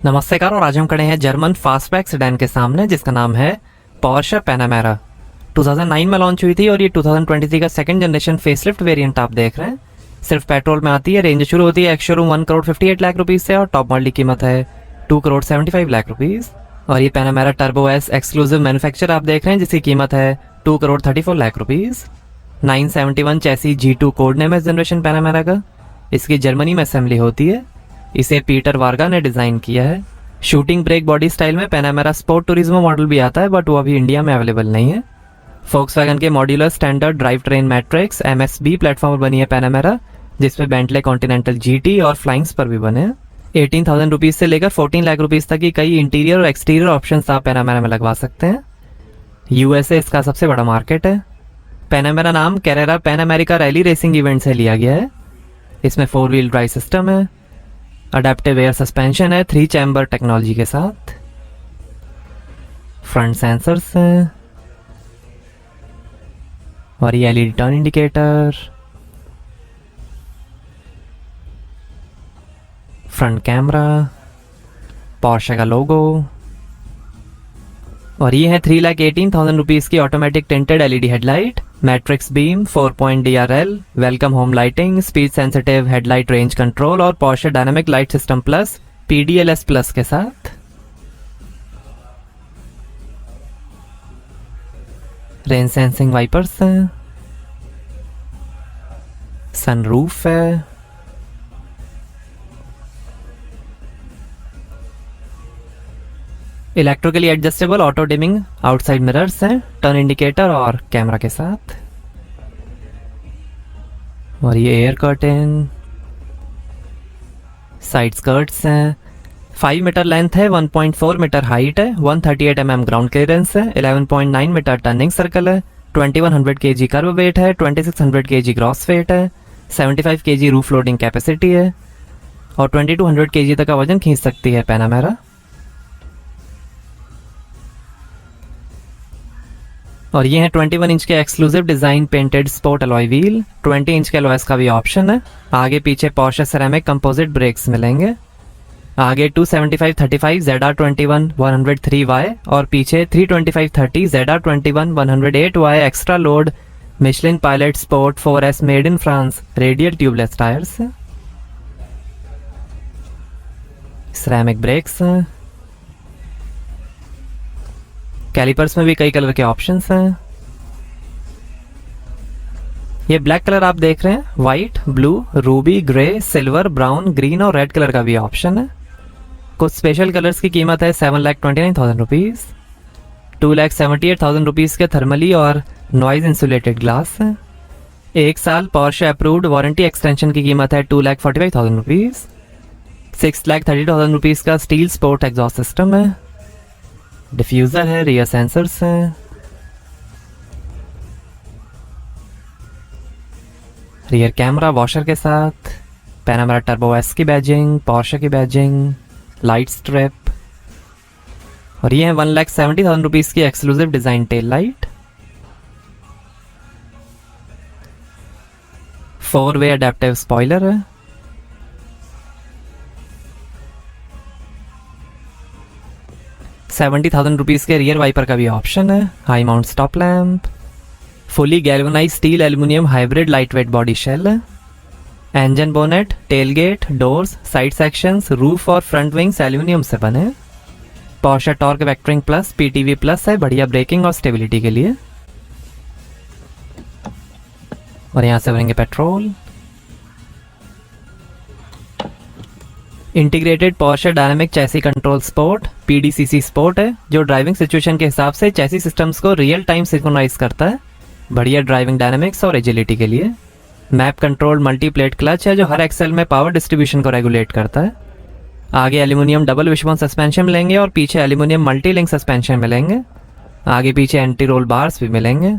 नमस्कार। और आज हम खड़े हैं जर्मन फास्टबैक सेडान के सामने जिसका नाम है पोर्शे पैनामेरा। 2009 में लॉन्च हुई थी और ये 2023 का सेकंड जनरेशन फेसलिफ्ट वेरिएंट आप देख रहे हैं। सिर्फ पेट्रोल में आती है। रेंज शुरू होती है एक्स शोरूम 1,58,00,000 रुपीज़ से और टॉप मॉडल की कीमत है 2,75,00,000 रुपीज़। और ये Panamera turbo S exclusive manufacture आप देख रहे हैं जिसकी कीमत है 2,34,00,000 rupees. 971 chassis G2 code name है इस जनरेशन पैनामेरा का। इसकी जर्मनी में असेंबली होती है। इसे पीटर वार्गा ने डिज़ाइन किया है। शूटिंग ब्रेक बॉडी स्टाइल में पैनामेरा स्पोर्ट टूरिज्मो मॉडल भी आता है बट वो अभी इंडिया में अवेलेबल नहीं है। फोक्सवैगन के modular standard drive train matrix MSB platform पर बनी है पैनामेरा, जिसपे बेंटले कॉन्टिनेंटल GT और फ्लाइंग्स पर भी बने हैं। 18,000 रुपीज़ से लेकर 14 लाख रुपीज़ तक की कई इंटीरियर और एक्सटीरियर ऑप्शंस आप पैनामेरा में लगवा सकते हैं। USA इसका सबसे बड़ा मार्केट है। पैनामेरा नाम Carrara pan America rally racing event से लिया गया है। इसमें 4 व्हील ड्राइव सिस्टम है, अडेप्टिव एयर सस्पेंशन है 3 चैम्बर टेक्नोलॉजी के साथ, फ्रंट सेंसर्स हैं और ये LED turn indicator, front camera, Porsche का लोगो और ये है 3,18,000 रुपीज़ की automatic tinted LED headlight, matrix beam, 4 point DRL, welcome home lighting, speed sensitive headlight range control और Porsche dynamic light system plus PDLS plus के साथ। Rain sensing wipers हैं, sunroof है, electrically adjustable auto dimming outside mirrors हैं, turn indicator और camera के साथ। और ये एयर कर्टेन, साइड स्कर्ट्स हैं, 5 मीटर लेंथ है, 1.4 मीटर हाइट है, 138 mm ग्राउंड क्लियरेंस है, 11.9 मीटर टर्निंग सर्कल है, 2100 kg कर्व वेट है, 2600 kg ग्रॉस वेट है, 75 kg रूफ लोडिंग कैपेसिटी है और 2200 kg तक का वजन खींच सकती है पैनामेरा। और ये है 21 इंच के exclusive design painted sport alloy wheel, 20 inch के अलॉयस का भी ऑप्शन है। आगे पीछे पोर्शे सेरेमिक कंपोजिट ब्रेक्स मिलेंगे। आगे 275/35 ZR21 103Y और पीछे 325/30 ZR21 108Y extra load Michelin pilot sport 4S made in France radial tubeless tyres, ceramic brakes हैं। कैलिपर्स में भी कई कलर के ऑप्शंस हैं। ये ब्लैक कलर आप देख रहे हैं, white, blue, Ruby, grey, silver, brown, green और रेड कलर का भी ऑप्शन है। कुछ स्पेशल कलर्स की कीमत है 7,29,000 रुपीज़। 2,78,000 रुपीज़ के थर्मली और नॉइज इंसुलेटेड ग्लास है। 1 साल पोर्शे अप्रूव्ड वारंटी एक्सटेंशन की कीमत है 2,45,000 रुपीज़। 6,30,000 रुपीज़ का स्टील स्पोर्ट एग्जॉस्ट सिस्टम है। डिफ्यूज़र है, रियर सेंसर्स हैं, रियर कैमरा वॉशर के साथ, पैनामेरा टर्बो एस की बैजिंग, पोर्शे की बैजिंग, लाइट स्ट्रिप और ये है 1,70,000 रुपीज़ की एक्सक्लूसिव डिज़ाइन टेल लाइट। 4-वे अडेप्टिव स्पॉइलर है। ₹70,000 के रियर वाइपर का भी ऑप्शन है। High mount stop lamp, fully galvanise steel aluminium hybrid lightweight body shell है। Engine bonnet, tailgate, doors, side sections, roof और फ्रंट विंग्स एल्यूमिनियम से बने। Porsche torque vectoring plus PTV plus है, बढ़िया breaking और स्टेबिलिटी के लिए। और यहाँ से भरेंगे petrol. Integrated Porsche dynamic chassis control sport PDCC sport है, जो ड्राइविंग सिचुएशन के हिसाब से चैसी सिस्टम्स को रियल टाइम सिंक्रोनाइज करता है, बढ़िया ड्राइविंग डायनामिक्स और एजिलिटी के लिए। Map control multi plate clutch है जो हर एक्सेल में पावर डिस्ट्रीब्यूशन को रेगुलेट करता है। आगे एल्यूमिनियम डबल विशबोन सस्पेंशन मिलेंगे और पीछे एल्यूमिनियम मल्टी लिंक सस्पेंशन मिलेंगे। आगे पीछे एंटी रोल बार्स भी मिलेंगे।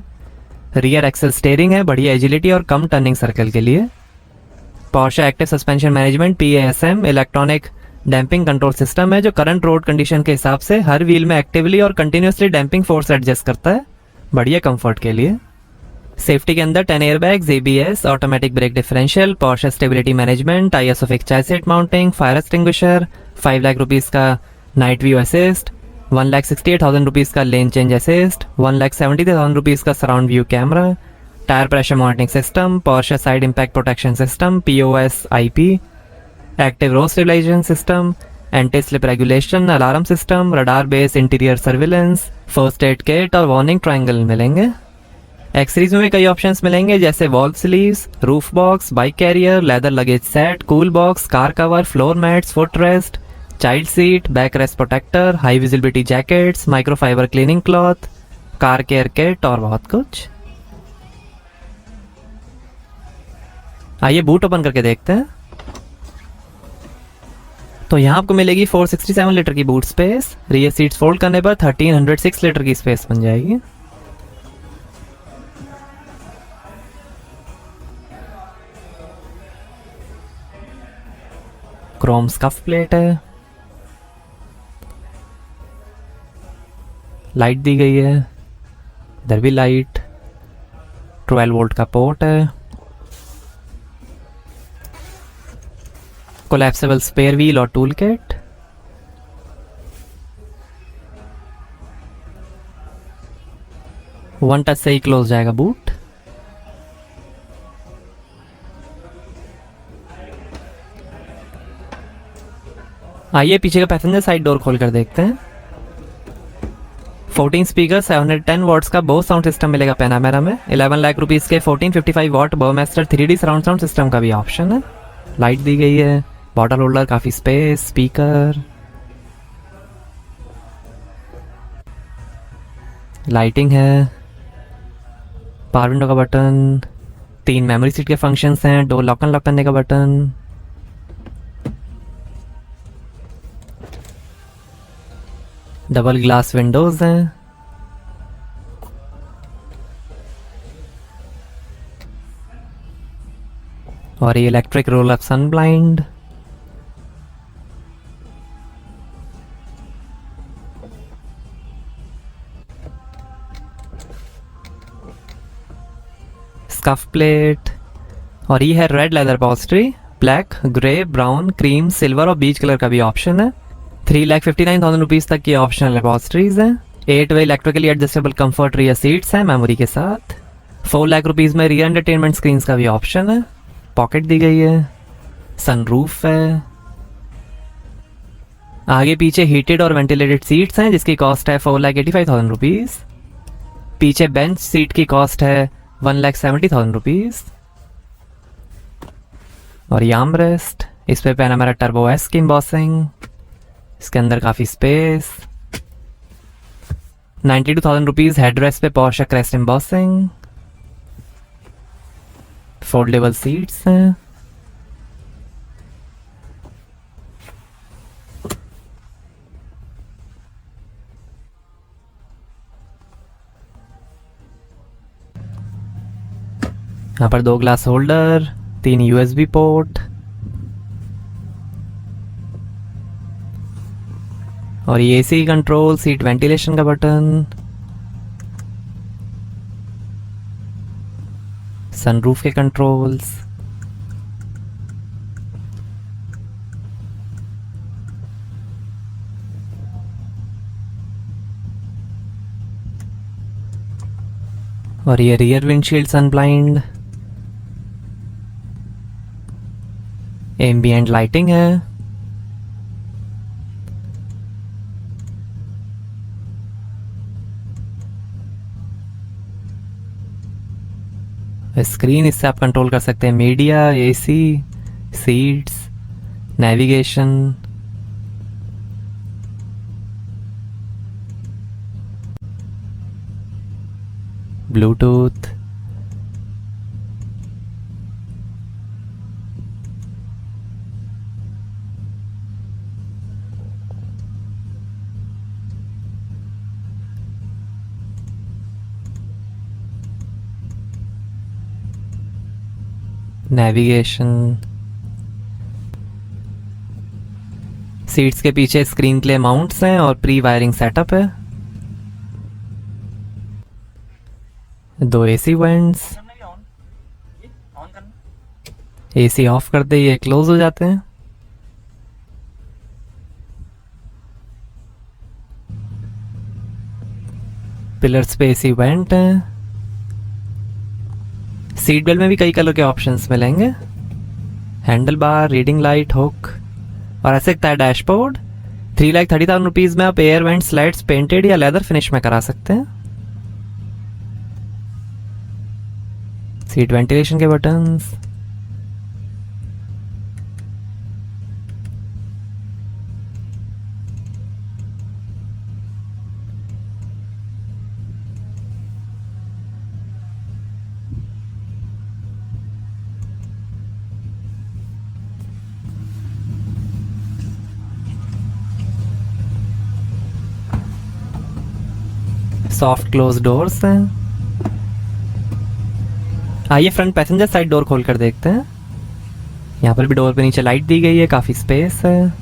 रियर एक्सेल स्टेयरिंग है, बढ़िया एजिलिटी और कम टर्निंग सर्कल के लिए। Porsche active suspension management PASM electronic damping control system है जो करंट रोड कंडीशन के हिसाब से हर व्हील में एक्टिवली और कंटिन्यूसली डैम्पिंग फोर्स एडजस्ट करता है, बढ़िया कंफर्ट के लिए। सेफ्टी के अंदर 10 airbags, ABS, automatic brake differential, Porsche stability management, ISO fixed seat mounting, fire extinguisher, 5 lakh rupees का नाइट व्यू असिस्ट, 1,68,000 रुपीज़ का लेन चेंज असिस्ट, 1,70,000 रुपीज़ का surround view camera, tyre pressure monitoring system, Porsche side impact protection system, POS IP, active road stabilisation system, anti slip regulation, alarm system, radar base interior surveillance, first aid kit और warning triangle मिलेंगे। Accessories में भी कई options मिलेंगे जैसे wall sleeves, roof box, bike carrier, leather luggage set, cool box, car cover, floor mats, foot rest, child seat, back rest protector, high visibility jackets, microfibre cleaning cloth, car care kit और बहुत कुछ। आइए boot open करके देखते हैं। तो यहाँ आपको मिलेगी 467 लीटर की boot space. Rear seats fold करने पर 1306 लीटर की स्पेस बन जाएगी। क्रोम स्कफ प्लेट है, लाइट दी गई है, इधर भी लाइट, 12 वोल्ट का पोर्ट है, कोलैप्सिबल स्पेयर व्हील और टूल किट, वन टच से ही क्लोज जाएगा बूट। आइए पीछे का पैसेंजर साइड डोर खोल कर देखते हैं। 14 स्पीकर 710 वॉट्स का बोस साउंड सिस्टम मिलेगा पैनामेरा में। 11 लाख रुपीस के 1455 watt Burmester 3D surround sound system का भी ऑप्शन है। लाइट दी गई है, बॉटल होल्डर, काफी स्पेस, स्पीकर, लाइटिंग है, पावर विंडो का बटन, 3 मेमोरी सीट के फंक्शंस हैं, डोर लॉक अनलॉक करने का बटन, डबल ग्लास विंडोज हैं, और ये electric roll up sun blind, scuff plate, और ये है red leather upholstery. Black, grey, brown, cream, silver और बीच कलर का भी ऑप्शन है। 3,59,000 रुपीज तक की ऑप्शनल अपॉल्स्ट्रीज हैं। 8 way electrically adjustable comfort rear seats हैं मेमोरी के साथ। 4 लाख रुपीज में रियर एंटरटेनमेंट स्क्रीन का भी ऑप्शन है। पॉकेट दी गई है, सनरूफ है, आगे पीछे हीटेड और वेंटिलेटेड सीट्स हैं जिसकी कॉस्ट है 4,85,000 रुपीज। पीछे बेंच सीट की कॉस्ट है 1,70,000 रुपीज। और ये आर्मरेस्ट, इस पे पैनामेरा टर्बो एस की एम्बॉसिंग, इसके अंदर काफी स्पेस। 92,000 रुपीज हेडरेस्ट पे Porsche crest embossing. Foldable seats हैं, यहाँ पर 2 ग्लास होल्डर, 3 USB पोर्ट, और ये AC कंट्रोल, सीट वेंटिलेशन का बटन, सनरूफ के कंट्रोल्स, और ये रियर विंडशील्ड सन ब्लाइंड, एम्बिएंट लाइटिंग है, स्क्रीन, इससे आप कंट्रोल कर सकते हैं media, AC, seats, navigation, Bluetooth, navigation, seats के पीछे स्क्रीन के लिए माउंट्स हैं और प्री वायरिंग सेटअप है। दो एसी वेंट्स, एसी ऑफ कर दे ये क्लोज हो जाते हैं। पिलर्स पे एसी वेंट है। सीट बेल्ट में भी कई कलर के ऑप्शंस मिलेंगे, handle bar, reading light, hook और ऐसे दिखता है डैशबोर्ड। 3,30,000 रुपीज़ में आप एयर वेंट स्लाइड्स पेंटेड या लेदर फिनिश में करा सकते हैं। सीट वेंटिलेशन के बटन्स, सॉफ्ट क्लोज डोर्स हैं। आइए फ्रंट पैसेंजर साइड डोर खोल कर देखते हैं। यहाँ पर भी डोर पे नीचे लाइट दी गई है, काफ़ी स्पेस है।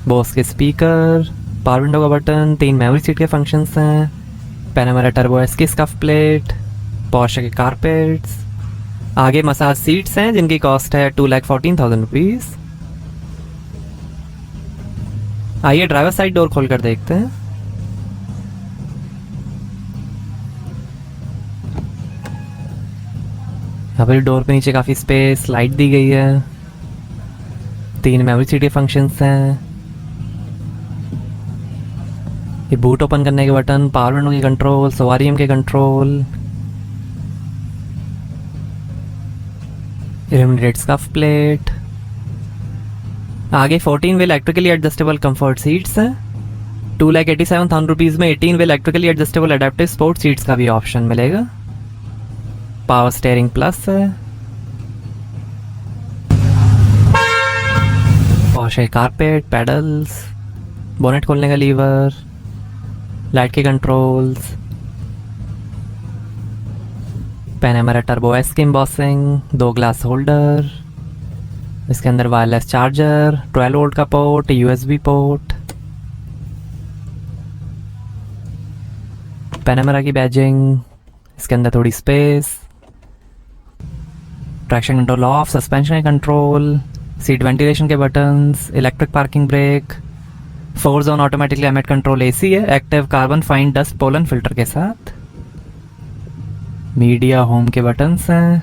बोस के स्पीकर, पावर विंडो का बटन, 3 मेमोरी सीट के फंक्शंस हैं, पैनामेरा टर्बो एस की स्कफ प्लेट, पोर्शे के कारपेट्स। आगे मसाज सीट्स हैं जिनकी कॉस्ट है 2,14,000 रुपीज़। आइए ड्राइवर साइड डोर खोल कर देखते हैं। यहाँ पर डोर पे नीचे काफ़ी स्पेस, लाइट दी गई है, 3 मेमोरी सीट के फंक्शंस हैं। ये बूट ओपन करने के बटन, पावर विंडो के कंट्रोल, सोवारियम के कंट्रोल, इल्यूमिनेटेड स्कफ प्लेट। आगे 14 way electrically adjustable comfort seats हैं। 2,87,000 रुपीज़ में 18 way electrically adjustable adaptive sport seats का भी ऑप्शन मिलेगा। पावर स्टीयरिंग प्लस है। पोर्शे कारपेट, पेडल्स, बोनेट खोलने का लीवर, लाइट के कंट्रोल्स, पैनामेरा टर्बो एस की एम्बॉसिंग, 2 ग्लास होल्डर, इसके अंदर वायरलेस चार्जर, 12 वोल्ट का पोर्ट, यूएसबी पोर्ट, पैनामेरा की बैजिंग, इसके अंदर थोड़ी space, traction control off, suspension control, seat ventilation के buttons, electric parking brake, 4 zone automatic climate control AC है active carbon fine dust pollen filter के साथ। Media home के बटन्स हैं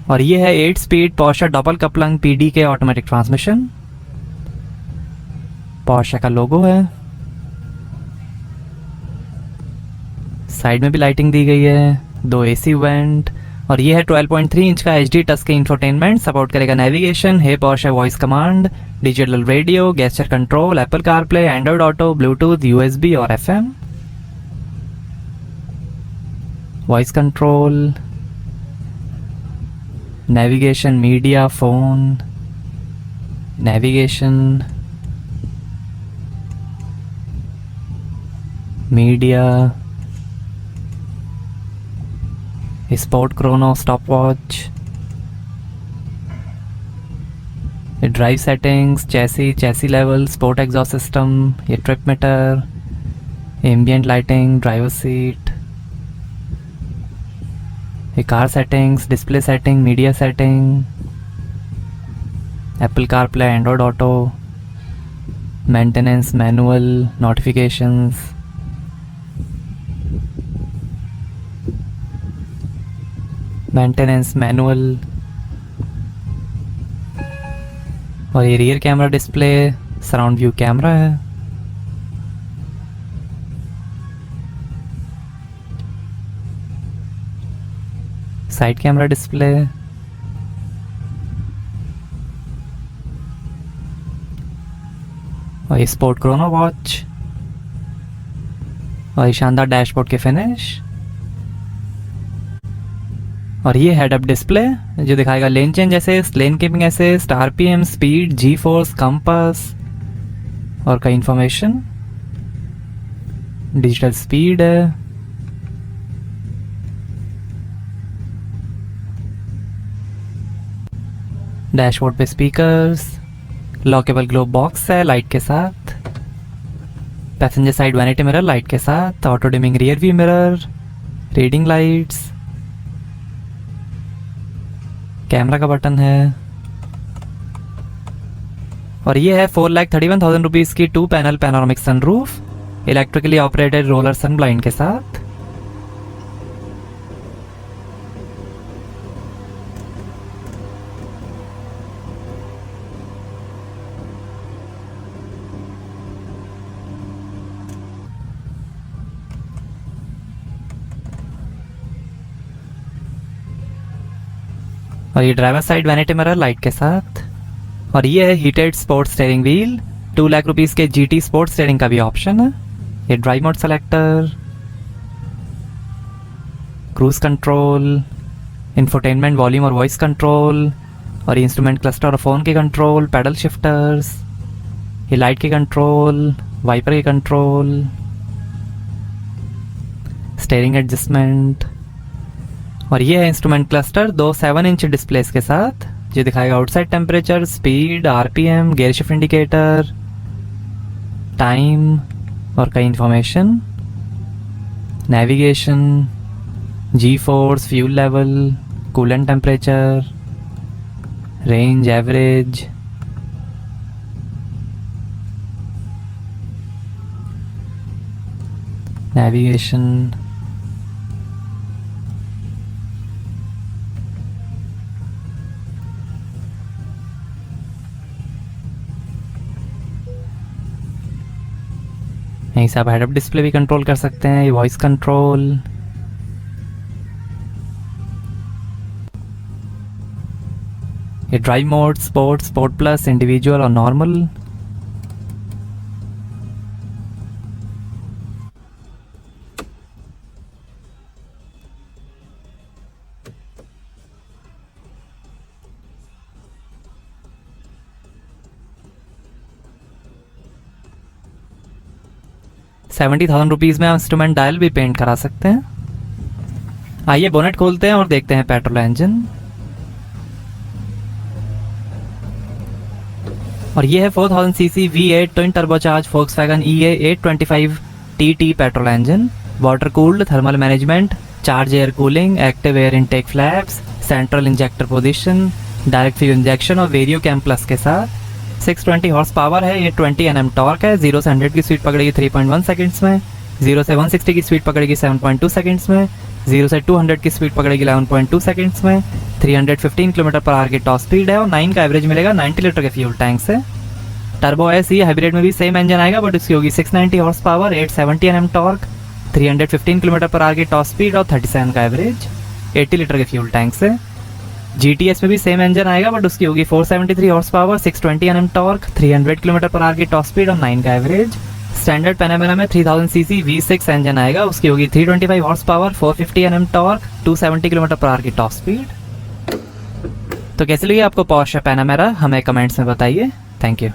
और ये है 8 स्पीड पोर्शे डबल कपलंग पीडी के ऑटोमेटिक ट्रांसमिशन। पोर्शे का लोगो है। साइड में भी लाइटिंग दी गई है, 2 एसी वेंट और ये है 12.3 इंच का HD touch screen infotainment. Support करेगा navigation, hey Porsche voice command, digital radio, gesture control, Apple CarPlay, Android Auto, Bluetooth, USB और FM। Voice control, navigation, media, phone, navigation, media, sport chrono, stop watch, drive settings, chassis level, sport exhaust system, ये trip meter, ambient lighting, driver seat, ये car settings, display setting, media setting, Apple CarPlay, Android Auto, maintenance, manual, notifications, maintenance manual और ये rear camera display, surround view camera है। Side camera display, और ये sport Chrono watch और ये शानदार dashboard के फिनिश और ये हेड अप डिस्प्ले जो दिखाएगा lane change assist, lane keeping assist, RPM, speed, G force, compass और कई इंफॉर्मेशन। डिजिटल स्पीड है, डैशबोर्ड पे स्पीकर्स, लॉकेबल ग्लोब बॉक्स है लाइट के साथ, passenger side vanity mirror light के साथ, auto dimming rear view mirror, reading lights, camera का बटन है, और ये है 4,31,000 रुपीज़ की 2 panel panoramic sunroof electrically operated roller sun blind के साथ। और ये driver side vanity mirror light के साथ। और ये है heated sports steering wheel, 2 lakh rupees के GT स्पोर्ट्स स्टीयरिंग का भी ऑप्शन है। ये drive mode selector, cruise control, infotainment, volume और वॉइस कंट्रोल, और ये इंस्ट्रूमेंट क्लस्टर और फ़ोन के कंट्रोल, पैडल शिफ्टर्स, ये लाइट के कंट्रोल, वाइपर के कंट्रोल, स्टीयरिंग एडजस्टमेंट। और ये है इंस्ट्रूमेंट क्लस्टर 2 7-इंच डिस्प्लेस के साथ, जो दिखाएगा outside temperature, speed, RPM, gear shift indicator, time और कई information, navigation, G force, fuel level, coolant temperature, range, average, navigation, यहीं से आप हेड अप डिस्प्ले भी कंट्रोल कर सकते हैं, ये वॉइस कंट्रोल, ये drive mode, sport, sport plus, individual और नॉर्मल। ₹70,000 में आप इंस्ट्रूमेंट डायल भी पेंट करा सकते हैं। आइए बोनेट खोलते हैं और देखते हैं पेट्रोल इंजन। और ये है 4000 CC V8 twin turbocharge Volkswagen EA 825 TT petrol engine, water cooled, thermal management, charge air cooling, active air intake flaps, central injector position, direct fuel injection और वेरियो कैम प्लस के साथ। 620 horse power है, ये 20 Nm torque है। 0 से 100 की speed पकड़ेगी 3.1 seconds में, 0 से 160 की स्पीड पकड़ेगी 7.2 सेकंड्स में, 0 से 200 की स्पीड पकड़ेगी 11.2 सेकंड्स में। 315 km/h की टॉप स्पीड है और 9 का एवरेज मिलेगा 90 लीटर के फ्यूल टैंक से। टर्बो एस ये हाइब्रिड में भी सेम इंजन आएगा, बट इसकी होगी 690 horse power, 870 Nm torque, 315 km/h की टॉप स्पीड और 37 का एवरेज, 80 लीटर के फ्यूल टैंक से। GTS में भी सेम इंजन आएगा, बट उसकी होगी 473 horse power, 620 Nm torque, 300 km/h की टॉप स्पीड और 9 का एवरेज। स्टैंडर्ड पैनामेरा में 3000 सीसी V6 इंजन आएगा, उसकी होगी 325 horse power, 450 Nm torque, 270 km/h की टॉप स्पीड। तो कैसे लगी आपको पोर्शे पैनामेरा, हमें कमेंट्स में बताइए। Thank you.